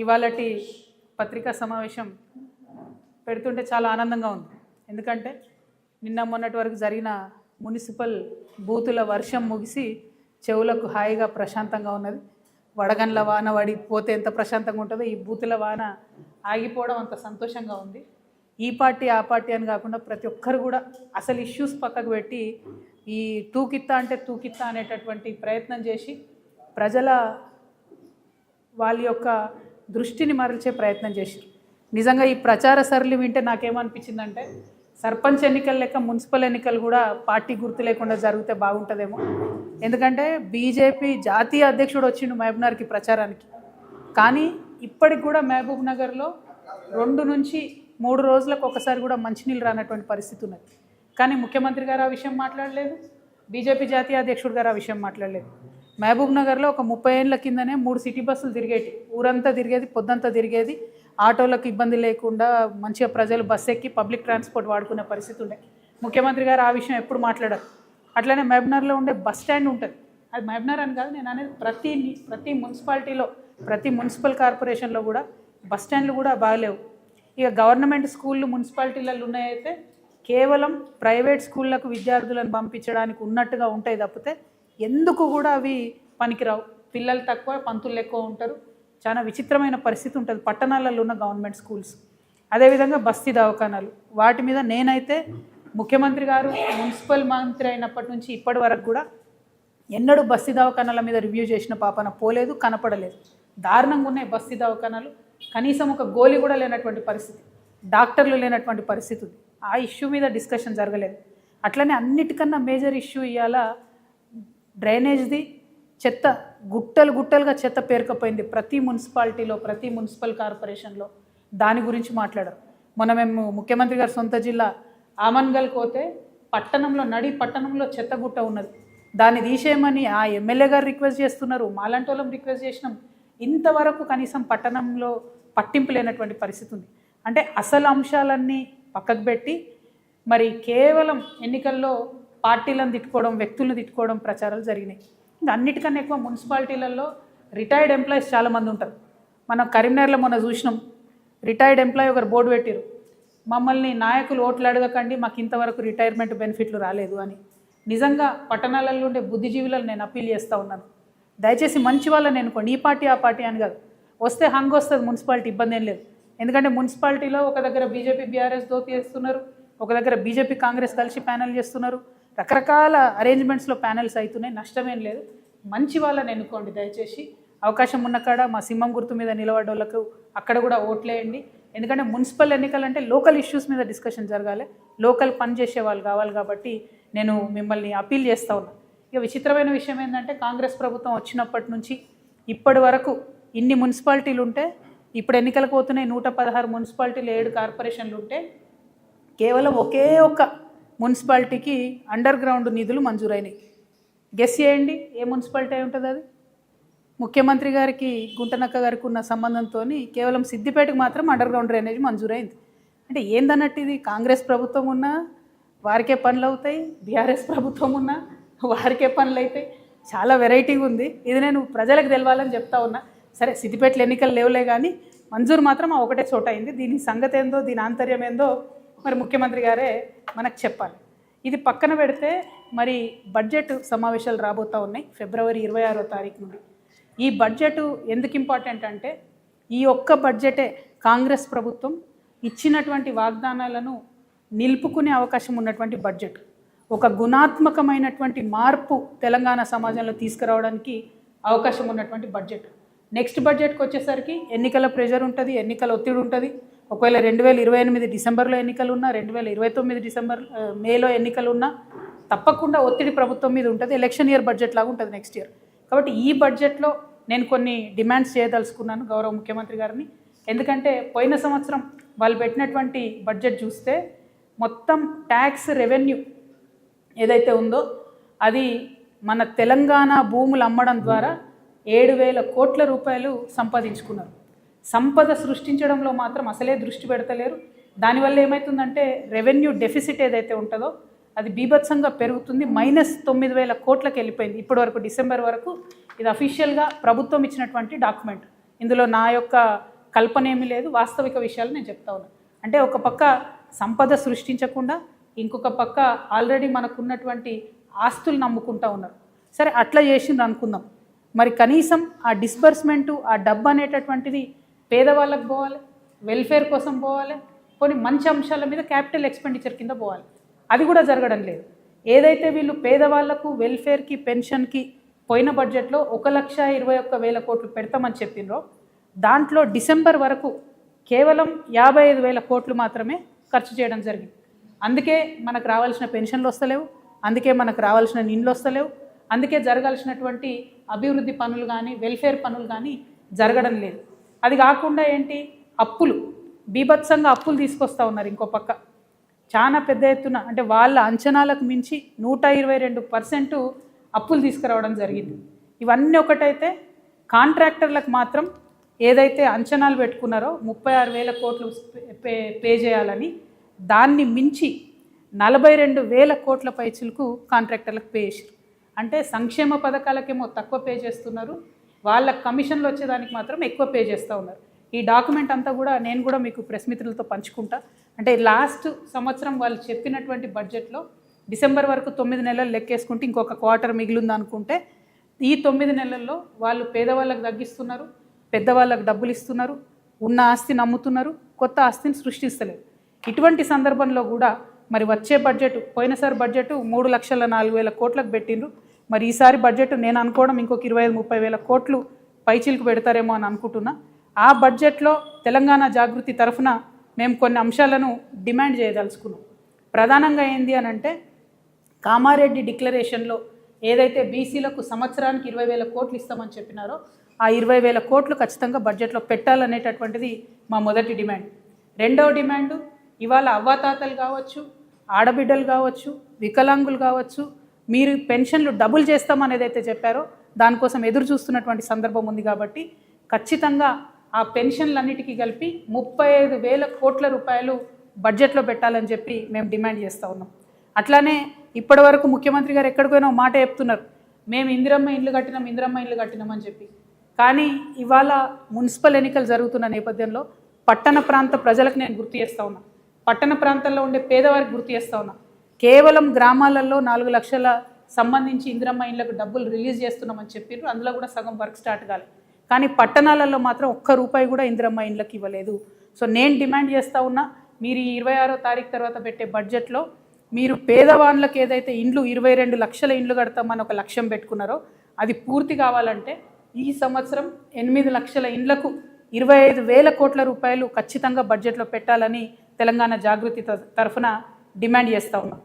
ఇవాళటి పత్రికా సమావేశం పెడుతుంటే చాలా ఆనందంగా ఉంది. ఎందుకంటే నిన్న మొన్నటి వరకు జరిగిన మున్సిపల్ బూతుల వర్షం ముగిసి చెవులకు హాయిగా ప్రశాంతంగా ఉన్నది. వడగండ్ల వాన పడిపోతే ఎంత ప్రశాంతంగా ఉంటుందో ఈ బూతుల వాన ఆగిపోవడం అంత సంతోషంగా ఉంది. ఈ పార్టీ ఆ పార్టీ అని కాకుండా ప్రతి ఒక్కరు కూడా అసలు ఇష్యూస్ పక్కకు పెట్టి ఈ తూకిత్తా అంటే తూకిత్తా అనేటటువంటి ప్రయత్నం చేసి ప్రజల వాళ్ళ యొక్క దృష్టిని మరల్చే ప్రయత్నం చేశారు. నిజంగా ఈ ప్రచార సరళి వింటే నాకేమనిపించిందంటే సర్పంచ్ ఎన్నికలు లెక్క మున్సిపల్ ఎన్నికలు కూడా పార్టీ గుర్తు లేకుండా జరిగితే బాగుంటుందేమో. ఎందుకంటే బీజేపీ జాతీయ అధ్యక్షుడు వచ్చిండు మహబూబ్నగర్కి ప్రచారానికి, కానీ ఇప్పటికి కూడా మహబూబ్ నగర్లో 2 నుంచి 3 రోజులకు ఒకసారి కూడా మంచినీళ్ళు రానటువంటి పరిస్థితి ఉన్నది. కానీ ముఖ్యమంత్రి గారు ఆ విషయం మాట్లాడలేదు, బీజేపీ జాతీయ అధ్యక్షుడు గారు ఆ విషయం మాట్లాడలేదు. మహబూబ్ నగర్లో ఒక 30 ఏళ్ళ కిందనే 3 సిటీ బస్సులు తిరిగేటి, ఊరంతా తిరిగేది, పొద్దంతా తిరిగేది, ఆటోలకు ఇబ్బంది లేకుండా మంచిగా ప్రజలు బస్సు ఎక్కి పబ్లిక్ ట్రాన్స్పోర్ట్ వాడుకునే పరిస్థితి ఉండే. ముఖ్యమంత్రి గారు ఆ విషయం ఎప్పుడు మాట్లాడారు. అట్లనే మహబూబ్నగర్లో ఉండే బస్ స్టాండ్ ఉంటుంది, అది మహబూబ్నగర్ అని కాదు నేను అనేది, ప్రతి మున్సిపాలిటీలో ప్రతి మున్సిపల్ కార్పొరేషన్లో కూడా బస్ స్టాండ్లు కూడా బాగలేవు. ఇక గవర్నమెంట్ స్కూళ్ళు మున్సిపాలిటీలలో ఉన్నాయైతే కేవలం ప్రైవేట్ స్కూళ్ళకు విద్యార్థులను పంపించడానికి ఉన్నట్టుగా ఉంటాయి తప్పితే ఎందుకు కూడా అవి పనికిరావు. పిల్లలు తక్కువ, పంతులు ఎక్కువ ఉంటారు. చాలా విచిత్రమైన పరిస్థితి ఉంటుంది పట్టణాలలో ఉన్న గవర్నమెంట్ స్కూల్స్. అదేవిధంగా బస్తీ దవాఖానాలు, వాటి మీద నేనైతే ముఖ్యమంత్రి గారు మున్సిపల్ మంత్రి అయినప్పటి నుంచి ఇప్పటి వరకు కూడా ఎన్నడూ బస్తీ దవాఖానాల మీద రివ్యూ చేసిన పాపన పోలేదు, కనపడలేదు. దారుణంగా ఉన్నాయి బస్తీ దవాఖానాలు. కనీసం ఒక గోళీ కూడా లేనటువంటి పరిస్థితి, డాక్టర్లు లేనటువంటి పరిస్థితి ఉంది. ఆ ఇష్యూ మీద డిస్కషన్ జరగలేదు. అట్లనే అన్నిటికన్నా మేజర్ ఇష్యూ ఇవాళ డ్రైనేజ్ది. చెత్త గుట్టలుగా చెత్త పేరుకపోయింది ప్రతి మున్సిపాలిటీలో, ప్రతి మున్సిపల్ కార్పొరేషన్లో. దాని గురించి మాట్లాడారు. మొన్న మేము ముఖ్యమంత్రి గారు సొంత జిల్లా ఆమన్గల్కి పోతే పట్టణంలో చెత్త గుట్ట ఉన్నది, దాన్ని తీసేయమని ఆ ఎమ్మెల్యే గారు రిక్వెస్ట్ చేస్తున్నారు, మాలాంటి వాళ్ళం రిక్వెస్ట్ చేసినాం. ఇంతవరకు కనీసం పట్టణంలో పట్టింపు లేనటువంటి పరిస్థితి ఉంది. అంటే అసలు అంశాలన్నీ పక్కకు పెట్టి మరి కేవలం ఎన్నికల్లో పార్టీలను తిట్టుకోవడం, వ్యక్తులను తిట్టుకోవడం ప్రచారాలు జరిగినాయి. ఇంకా అన్నిటికన్నా ఎక్కువ మున్సిపాలిటీలలో రిటైర్డ్ ఎంప్లాయీస్ చాలామంది ఉంటారు. మనం కరీంనగర్లో మొన్న చూసినాం, రిటైర్డ్ ఎంప్లాయీ ఒకరు బోర్డు పెట్టారు, మమ్మల్ని నాయకులు ఓట్లు అడగకండి, మాకు ఇంతవరకు రిటైర్మెంట్ బెనిఫిట్లు రాలేదు అని. నిజంగా పట్టణాలలో ఉండే బుద్ధిజీవులను నేను అప్పీల్ చేస్తూ ఉన్నాను, దయచేసి మంచి వాళ్ళని ఎన్నుకోండి. ఈ పార్టీ ఆ పార్టీ అని కాదు, వస్తే హంగ్ వస్తుంది మున్సిపాలిటీ, ఇబ్బంది ఏం లేదు. ఎందుకంటే మున్సిపాలిటీలో ఒక దగ్గర బీజేపీ బీఆర్ఎస్ దోతి చేస్తున్నారు, ఒక దగ్గర బీజేపీ కాంగ్రెస్ కలిసి ప్యానెల్ చేస్తున్నారు, రకరకాల అరేంజ్మెంట్స్లో ప్యానెల్స్ అవుతున్నాయి, నష్టమేం లేదు. మంచి వాళ్ళని ఎన్నుకోండి దయచేసి. అవకాశం ఉన్న కాడ మా సింహం గుర్తు మీద నిలబడ్డోళ్ళకు అక్కడ కూడా ఓట్లేయండి. ఎందుకంటే మున్సిపల్ ఎన్నికలు అంటే లోకల్ ఇష్యూస్ మీద డిస్కషన్ జరగాలి, లోకల్ పని చేసే వాళ్ళు కావాలి. కాబట్టి నేను మిమ్మల్ని అప్పీల్ చేస్తూ ఉన్నాను. ఇక విచిత్రమైన విషయం ఏంటంటే కాంగ్రెస్ ప్రభుత్వం వచ్చినప్పటి నుంచి ఇప్పటి వరకు ఇన్ని మున్సిపాలిటీలు ఉంటే, ఇప్పుడు ఎన్నికలకు పోతున్నాయి 116 మున్సిపాలిటీలు, 7 కార్పొరేషన్లు ఉంటే కేవలం ఒకే ఒక్క మున్సిపాలిటీకి అండర్ గ్రౌండ్ నిధులు మంజూరైనాయి. గెస్ చేయండి ఏ మున్సిపాలిటీ అయి ఉంటుంది అది? ముఖ్యమంత్రి గారికి గుంటనక్క గారికి ఉన్న సంబంధంతో కేవలం సిద్దిపేటకు మాత్రం అండర్ గ్రౌండ్ డ్రైనేజ్ మంజూరైంది. అంటే ఏందన్నట్టు ఇది? కాంగ్రెస్ ప్రభుత్వం ఉన్నా వారికే పనులు అవుతాయి, బీఆర్ఎస్ ప్రభుత్వం ఉన్నా వారికే పనులు అవుతాయి. చాలా వెరైటీగా ఉంది ఇది. నేను ప్రజలకు తెలవాలని చెప్తా ఉన్నా. సరే, సిద్దిపేటలో ఎన్నికలు లేవులే కానీ మంజూరు మాత్రం ఆ ఒకటే చోట అయింది. దీని సంగతి ఏందో, దీని ఆంతర్యం ఏందో మరి ముఖ్యమంత్రి గారే మనకు చెప్పాలి. ఇది పక్కన పెడితే మరి బడ్జెట్ సమావేశాలు రాబోతూ ఉన్నాయి ఫిబ్రవరి 26వ తారీఖు నుండి. ఈ బడ్జెట్ ఎందుకు ఇంపార్టెంట్ అంటే ఈ ఒక్క బడ్జెటే కాంగ్రెస్ ప్రభుత్వం ఇచ్చినటువంటి వాగ్దానాలను నిలుపుకునే అవకాశం ఉన్నటువంటి బడ్జెట్. ఒక గుణాత్మకమైనటువంటి మార్పు తెలంగాణ సమాజంలో తీసుకురావడానికి అవకాశం ఉన్నటువంటి బడ్జెట్. నెక్స్ట్ బడ్జెట్కి వచ్చేసరికి ఎన్నికల ప్రెషర్ ఉంటుంది, ఎన్నికల ఒత్తిడి ఉంటుంది. ఒకవేళ 2028 డిసెంబర్లో ఎన్నికలు ఉన్నా, 2029 మేలో ఎన్నికలు ఉన్నా తప్పకుండా ఒత్తిడి ప్రభుత్వం మీద ఉంటుంది. ఎలక్షన్ ఇయర్ బడ్జెట్ లాగా ఉంటుంది నెక్స్ట్ ఇయర్. కాబట్టి ఈ బడ్జెట్లో నేను కొన్ని డిమాండ్స్ చేయదలుచుకున్నాను గౌరవ ముఖ్యమంత్రి గారిని. ఎందుకంటే పోయిన సంవత్సరం వాళ్ళు పెట్టినటువంటి బడ్జెట్ చూస్తే మొత్తం ట్యాక్స్ రెవెన్యూ ఏదైతే ఉందో అది మన తెలంగాణ భూములు అమ్మడం ద్వారా 7,000 కోట్ల రూపాయలు సంపాదించుకున్నారు. సంపద సృష్టించడంలో మాత్రం అసలే దృష్టి పెడతలేరు. దానివల్ల ఏమవుతుందంటే రెవెన్యూ డెఫిసిట్ ఏదైతే ఉంటుందో అది బీభత్సంగా పెరుగుతుంది. -9,000 కోట్లకు వెళ్ళిపోయింది ఇప్పటి వరకు, డిసెంబర్ వరకు. ఇది అఫీషియల్గా ప్రభుత్వం ఇచ్చినటువంటి డాక్యుమెంట్. ఇందులో నా యొక్క కల్పన ఏమీ లేదు, వాస్తవిక విషయాలు నేను చెప్తా ఉన్నాను. అంటే ఒక పక్క సంపద సృష్టించకుండా ఇంకొక పక్క ఆల్రెడీ మనకున్నటువంటి ఆస్తులు నమ్ముకుంటా ఉన్నారు. సరే అట్లా చేసిండ్రు అనుకుందాం, మరి కనీసం ఆ డిస్బర్స్మెంటు ఆ డబ్బు అనేటటువంటిది పేదవాళ్ళకు పోవాలి, వెల్ఫేర్ కోసం పోవాలి, కొన్ని మంచి అంశాల మీద క్యాపిటల్ ఎక్స్పెండిచర్ కింద పోవాలి. అది కూడా జరగడం లేదు. ఏదైతే వీళ్ళు పేదవాళ్లకు వెల్ఫేర్కి పెన్షన్కి పోయిన బడ్జెట్లో 1,21,000 కోట్లు పెడతామని చెప్పిండ్రో దాంట్లో డిసెంబర్ వరకు కేవలం 55,000 కోట్లు మాత్రమే ఖర్చు చేయడం జరిగింది. అందుకే మనకు రావాల్సిన పెన్షన్లు వస్తలేవు, అందుకే మనకు రావాల్సిన నిండ్లు వస్తలేవు, అందుకే జరగాల్సినటువంటి అభివృద్ధి పనులు కానీ వెల్ఫేర్ పనులు కానీ జరగడం లేదు. అది కాకుండా ఏంటి, అప్పులు బీభత్సంగా అప్పులు తీసుకొస్తూ ఉన్నారు. ఇంకో పక్క చాలా పెద్ద ఎత్తున అంటే వాళ్ళ అంచనాలకు మించి 122% అప్పులు తీసుకురావడం జరిగింది. ఇవన్నీ ఒకటైతే కాంట్రాక్టర్లకు మాత్రం ఏదైతే అంచనాలు పెట్టుకున్నారో 36,000 కోట్లు పే చేయాలని దాన్ని మించి 42,000 కోట్ల పైచిలకు కాంట్రాక్టర్లకు పే చేశారు. అంటే సంక్షేమ పథకాలకేమో తక్కువ పే చేస్తున్నారు, వాళ్ళ కమిషన్లు వచ్చేదానికి మాత్రం ఎక్కువ పే చేస్తూ ఉన్నారు. ఈ డాక్యుమెంట్ అంతా కూడా నేను కూడా మీకు ప్రెస్ మిత్రులతో పంచుకుంటా. అంటే లాస్ట్ సంవత్సరం వాళ్ళు చెప్పినటువంటి బడ్జెట్లో డిసెంబర్ వరకు 9 నెలలు లెక్కేసుకుంటే ఇంకొక క్వార్టర్ మిగిలింది అనుకుంటే ఈ 9 నెలల్లో వాళ్ళు పేదవాళ్ళకు తగ్గిస్తున్నారు, పెద్దవాళ్ళకు డబ్బులు ఇస్తున్నారు, ఉన్న ఆస్తిని అమ్ముతున్నారు, కొత్త ఆస్తిని సృష్టిస్తలేరు. ఇటువంటి సందర్భంలో కూడా మరి వచ్చే బడ్జెట్ పోయినసారి బడ్జెట్ 3,04,000 కోట్లకు పెట్టిండ్రు. మరి ఈసారి బడ్జెట్ నేను అనుకోవడం ఇంకొక 25,000-30,000 కోట్లు పైచిలకు పెడతారేమో అని అనుకుంటున్నా. ఆ బడ్జెట్లో తెలంగాణ జాగృతి తరఫున మేము కొన్ని అంశాలను డిమాండ్ చేయదలుచుకున్నాం. ప్రధానంగా ఏంది అని అంటే కామారెడ్డి డిక్లరేషన్లో ఏదైతే బీసీలకు సంవత్సరానికి 20,000 కోట్లు ఇస్తామని చెప్పినారో ఆ 20,000 కోట్లు ఖచ్చితంగా బడ్జెట్లో పెట్టాలనేటటువంటిది మా మొదటి డిమాండ్. రెండవ డిమాండు, ఇవాళ అవ్వాతాతలు కావచ్చు, ఆడబిడ్డలు కావచ్చు, వికలాంగులు కావచ్చు, మీరు పెన్షన్లు డబుల్ చేస్తామనేది అయితే చెప్పారో దానికోసం ఎదురు చూస్తున్నటువంటి సందర్భం ఉంది. కాబట్టి ఖచ్చితంగా ఆ పెన్షన్లన్నిటికీ కలిపి 35,000 కోట్ల రూపాయలు బడ్జెట్లో పెట్టాలని చెప్పి మేము డిమాండ్ చేస్తూ ఉన్నాం. అట్లానే ఇప్పటి వరకు ముఖ్యమంత్రి గారు ఎక్కడికైనా మాట చెప్తున్నారు, మేము ఇందిరమ్మ ఇండ్లు కట్టినామని చెప్పి. కానీ ఇవాళ మున్సిపల్ ఎన్నికలు జరుగుతున్న నేపథ్యంలో పట్టణ ప్రాంత ప్రజలకు నేను గుర్తు చేస్తూ ఉన్నా, పట్టణ ప్రాంతాల్లో ఉండే పేదవారికి గుర్తు చేస్తూ ఉన్నా. కేవలం గ్రామాలలో 4 లక్షల సంబంధించి ఇందిరమ్మ ఇండ్లకు డబ్బులు రిలీజ్ చేస్తున్నామని చెప్పారు. అందులో కూడా సగం వర్క్ స్టార్ట్ కాలేదు. కానీ పట్టణాలలో మాత్రం ఒక్క రూపాయి కూడా ఇందిరమ్మ ఇండ్లకు ఇవ్వలేదు. సో నేను డిమాండ్ చేస్తూ ఉన్నా, మీరు ఈ 26వ తారీఖు తర్వాత పెట్టే బడ్జెట్లో మీరు పేదవాళ్ళకి ఏదైతే ఇండ్లు 22 లక్షల ఇండ్లు కడతామని ఒక లక్ష్యం పెట్టుకున్నారో అది పూర్తి కావాలంటే ఈ సంవత్సరం 8 లక్షల ఇండ్లకు 25,000 కోట్ల రూపాయలు ఖచ్చితంగా బడ్జెట్లో పెట్టాలని తెలంగాణ జాగృతి తరఫున డిమాండ్ చేస్తూ ఉన్నాం.